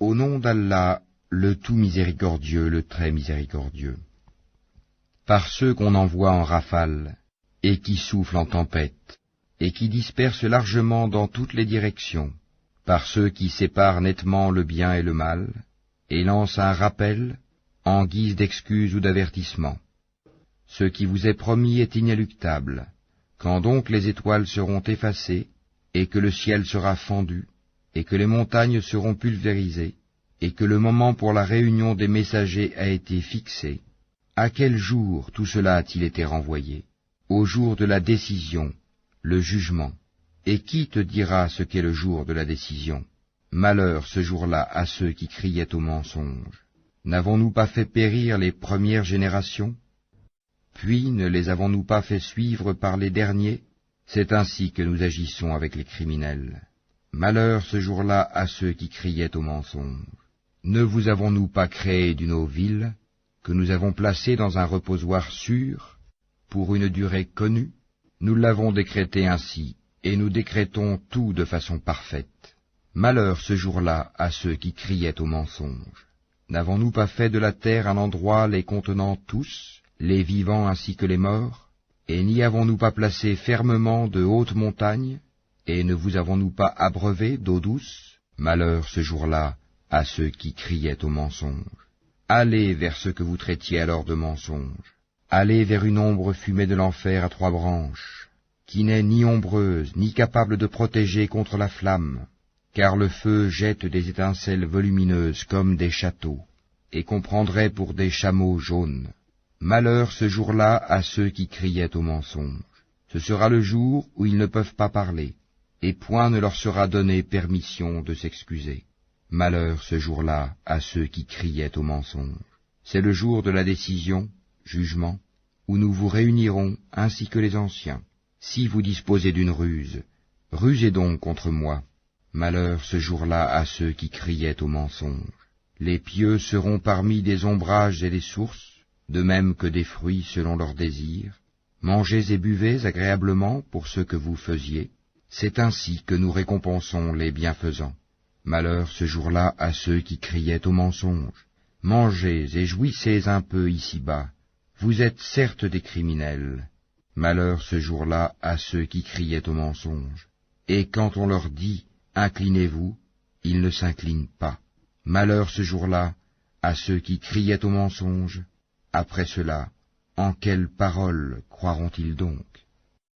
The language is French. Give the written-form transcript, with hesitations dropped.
Au nom d'Allah, le tout miséricordieux, le très miséricordieux. Par ceux qu'on envoie en rafale, et qui soufflent en tempête, et qui dispersent largement dans toutes les directions, par ceux qui séparent nettement le bien et le mal, et lancent un rappel, en guise d'excuse ou d'avertissement. Ce qui vous est promis est inéluctable. Quand donc les étoiles seront effacées, et que le ciel sera fendu, et que les montagnes seront pulvérisées, et que le moment pour la réunion des messagers a été fixé, à quel jour tout cela a-t-il été renvoyé? Au jour de la décision, le jugement. Et qui te dira ce qu'est le jour de la décision? Malheur ce jour-là à ceux qui criaient au mensonge. N'avons-nous pas fait périr les premières générations? Puis ne les avons-nous pas fait suivre par les derniers? C'est ainsi que nous agissons avec les criminels. Malheur ce jour-là à ceux qui criaient au mensonge. Ne vous avons-nous pas créé d'une eau vive, que nous avons placée dans un reposoir sûr, pour une durée connue? Nous l'avons décrété ainsi, et nous décrétons tout de façon parfaite. Malheur ce jour-là à ceux qui criaient au mensonge. N'avons-nous pas fait de la terre un endroit les contenant tous, les vivants ainsi que les morts? Et n'y avons-nous pas placé fermement de hautes montagnes? Et ne vous avons-nous pas abreuvé d'eau douce? Malheur ce jour-là à ceux qui criaient au mensonge. Allez vers ce que vous traitiez alors de mensonge. Allez vers une ombre fumée de l'enfer à 3 branches, qui n'est ni ombreuse, ni capable de protéger contre la flamme, car le feu jette des étincelles volumineuses comme des châteaux, et qu'on prendrait pour des chameaux jaunes. Malheur ce jour-là à ceux qui criaient au mensonge. Ce sera le jour où ils ne peuvent pas parler, et point ne leur sera donné permission de s'excuser. Malheur ce jour-là à ceux qui criaient au mensonge. C'est le jour de la décision, jugement, où nous vous réunirons ainsi que les anciens. Si vous disposez d'une ruse, rusez donc contre moi. Malheur ce jour-là à ceux qui criaient au mensonge. Les pieux seront parmi des ombrages et des sources, de même que des fruits selon leurs désirs. Mangez et buvez agréablement pour ce que vous faisiez. C'est ainsi que nous récompensons les bienfaisants. Malheur ce jour-là à ceux qui criaient au mensonge. Mangez et jouissez un peu ici-bas. Vous êtes certes des criminels. Malheur ce jour-là à ceux qui criaient au mensonge. Et quand on leur dit « Inclinez-vous », ils ne s'inclinent pas. Malheur ce jour-là à ceux qui criaient au mensonge. Après cela, en quelles paroles croiront-ils donc ?